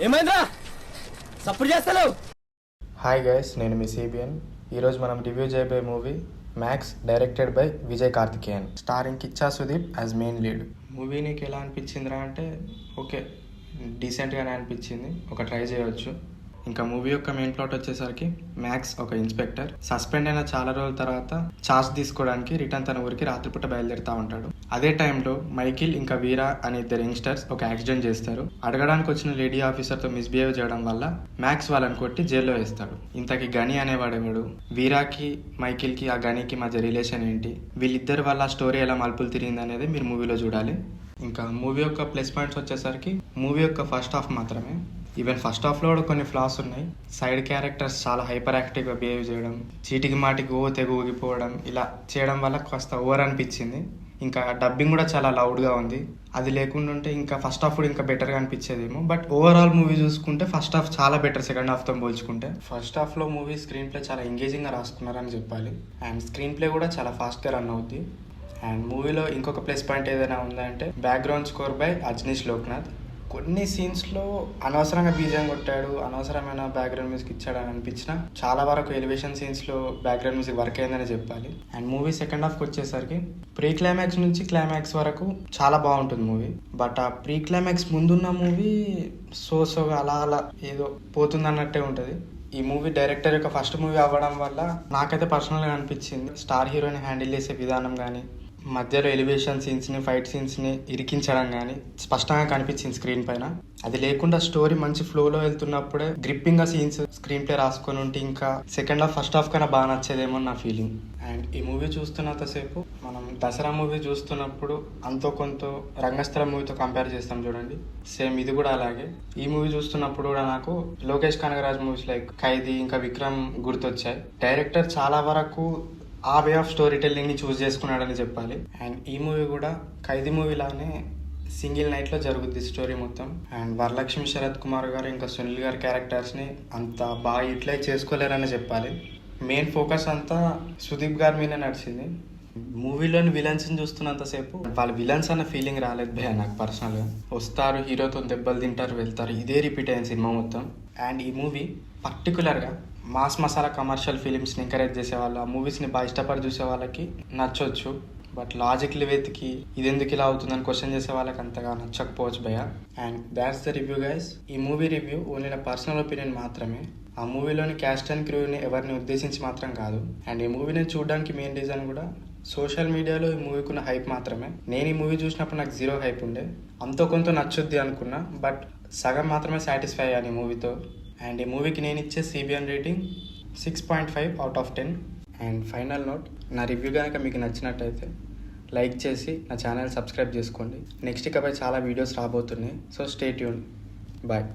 ఏమైందా సప్పుడు చేస్తావు? హాయ్ గైస్, నేను మీ సిబిఎన్. ఈరోజు మనం రివ్యూ చేయబోయే movie max, directed by Vijay Karthikeyan, starring Kichcha Sudeep as main lead. Movie నీకు ఎలా అనిపించిందిరా అంటే ఓకే, డీసెంట్గానే అనిపించింది, ఒక ట్రై చేయవచ్చు. ఇంకా మూవీ యొక్క మెయిన్ ప్లాట్ వచ్చేసరికి మ్యాక్స్ ఒక ఇన్స్పెక్టర్ సస్పెండ్ అయిన చాలా రోజుల తర్వాత ఛార్జ్ తీసుకోవడానికి రిటర్న్ తన ఊరికి రాత్రిపూట బయలుదేరుతా ఉంటాడు. అదే టైంలో మైకిల్ ఇంకా వీరా అనే ఇద్దరు యంగ్స్టర్స్ ఒక యాక్సిడెంట్ చేస్తారు. అడగడానికి వచ్చిన లేడీ ఆఫీసర్తో మిస్బిహేవ్ చేయడం వల్ల మ్యాక్స్ వాళ్ళని కొట్టి జైల్లో వేస్తాడు. ఇంతకీ గని అనేవాడేవాడు, వీరాకి మైకిల్కి ఆ గనికి మధ్య రిలేషన్ ఏంటి, వీళ్ళిద్దరి వల్ల స్టోరీ ఎలా మలుపులు తిరిగింది అనేది మీరు మూవీలో చూడాలి. ఇంకా మూవీ యొక్క ప్లస్ పాయింట్స్ వచ్చేసరికి మూవీ యొక్క ఫస్ట్ హాఫ్ మాత్రమే. ఈవెన్ ఫస్ట్ హాఫ్లో కూడా కొన్ని ఫ్లాస్ ఉన్నాయి. సైడ్ క్యారెక్టర్స్ చాలా హైపర్ యాక్టివ్గా బిహేవ్ చేయడం, చీటికి మాటికి తెగ ఊగిపోవడం, ఇలా చేయడం వల్ల కాస్త ఓవర్ అనిపించింది. ఇంకా డబ్బింగ్ కూడా చాలా లౌడ్గా ఉంది. అది లేకుండా ఉంటే ఇంకా ఫస్ట్ హాఫ్ కూడా ఇంకా బెటర్గా అనిపించేదేమో. బట్ ఓవరాల్ మూవీ చూసుకుంటే ఫస్ట్ హాఫ్ చాలా బెటర్ సెకండ్ హాఫ్తో పోల్చుకుంటే. ఫస్ట్ హాఫ్లో మూవీ స్క్రీన్ ప్లే చాలా ఎంగేజింగ్గా రాసుకున్నారని చెప్పాలి. అండ్ స్క్రీన్ ప్లే కూడా చాలా ఫాస్ట్గా రన్ అవుద్ది. అండ్ మూవీలో ఇంకొక ప్లస్ పాయింట్ ఏదైనా ఉందంటే background score by Ajaneesh Loknath. కొన్ని సీన్స్లో అనవసరంగా బీజం కొట్టాడు, అనవసరమైన బ్యాక్గ్రౌండ్ మ్యూజిక్ ఇచ్చాడని అనిపించిన చాలా వరకు ఎలివేషన్ సీన్స్లో బ్యాక్గ్రౌండ్ మ్యూజిక్ వర్క్ అయిందని చెప్పాలి. అండ్ మూవీ సెకండ్ హాఫ్కి వచ్చేసరికి ప్రీ క్లైమాక్స్ నుంచి క్లైమాక్స్ వరకు చాలా బాగుంటుంది మూవీ. బట్ ఆ ప్రీ క్లైమాక్స్ ముందున్న మూవీ సోగా అలా అలా ఏదో పోతుంది అన్నట్టే ఉంటుంది. ఈ మూవీ డైరెక్టర్ యొక్క ఫస్ట్ మూవీ అవ్వడం వల్ల నాకైతే పర్సనల్గా అనిపించింది స్టార్ హీరోని హ్యాండిల్ చేసే విధానం కానీ, మధ్యలో ఎలివేషన్ సీన్స్ని, ఫైట్ సీన్స్ని ఇరికించడం కానీ స్పష్టంగా కనిపించింది స్క్రీన్ పైన. అది లేకుండా స్టోరీ మంచి ఫ్లోలో వెళ్తున్నప్పుడే గ్రిప్పింగ్గా సీన్స్ స్క్రీన్ ప్లే రాసుకొని ఉంటే ఇంకా సెకండ్ హాఫ్ ఫస్ట్ హాఫ్ కన్నా బాగా నచ్చేదేమో నా ఫీలింగ్. అండ్ ఈ మూవీ చూస్తున్నంతసేపు మనం దసరా మూవీ చూస్తున్నప్పుడు అంతో కొంత రంగస్థలం మూవీతో కంపేర్ చేస్తాం చూడండి, సేమ్ ఇది కూడా అలాగే. ఈ మూవీ చూస్తున్నప్పుడు కూడా నాకు లోకేష్ కనగరాజ్ మూవీస్ లైక్ ఖైదీ ఇంకా విక్రమ్ గుర్తొచ్చాయి. డైరెక్టర్ చాలా వరకు ఆ వే ఆఫ్ స్టోరీ టెల్లింగ్ని చూస్ చేసుకున్నాడని చెప్పాలి. అండ్ ఈ మూవీ కూడా ఖైదీ మూవీలానే సింగిల్ నైట్లో జరుగుద్ది స్టోరీ మొత్తం. అండ్ వరలక్ష్మి, శరత్ కుమార్ గారు ఇంకా సునీల్ గారి క్యారెక్టర్స్ని అంత బాగా యూటిలైజ్ చేసుకోలేరని చెప్పాలి. మెయిన్ ఫోకస్ అంతా సుదీప్ గారి మీద నడిచింది. మూవీలోని విలన్స్ని చూస్తున్నంతసేపు వాళ్ళ విలన్స్ అన్న ఫీలింగ్ రాలేదు భయ నాకు పర్సనల్గా. వస్తారు, హీరోతో దెబ్బలు తింటారు, వెళ్తారు, ఇదే రిపీట్ అయింది సినిమా మొత్తం. అండ్ ఈ మూవీ పర్టికులర్గా మాస్ మసాలా కమర్షియల్ ఫిలిమ్స్ని ఎంకరేజ్ చేసే వాళ్ళు, ఆ మూవీస్ని బాగా ఇష్టపడి చూసే వాళ్ళకి నచ్చవచ్చు. బట్ లాజిక్లు వెతికి ఇది ఎందుకు ఇలా అవుతుందని క్వశ్చన్ చేసే వాళ్ళకి అంతగా నచ్చకపోవచ్చు భయ. And that's the review guys. ఈ మూవీ రివ్యూ ఓన్లీ నా పర్సనల్ ఒపీనియన్ మాత్రమే. ఆ మూవీలోని క్యాస్ట్ అండ్ క్రూని ఎవరిని ఉద్దేశించి మాత్రం కాదు. అండ్ ఈ మూవీని చూడడానికి మెయిన్ రీజన్ కూడా సోషల్ మీడియాలో ఈ మూవీకి ఉన్న హైప్ మాత్రమే. నేను ఈ మూవీ చూసినప్పుడు నాకు 0 హైప్ ఉండే, అంతో కొంత నచ్చుద్ది అనుకున్నా. బట్ సగం మాత్రమే సాటిస్ఫై అయ్యాను ఈ మూవీతో. అండ్ ఈ మూవీకి నేను ఇచ్చే CBN rating 6.5 out of 10. And final note, నా రివ్యూ కనుక మీకు నచ్చినట్టయితే లైక్ చేసి నా ఛానల్ సబ్స్క్రైబ్ చేసుకోండి. నెక్స్ట్ ఇకపై చాలా వీడియోస్ రాబోతున్నాయి. So stay tune. బాయ్.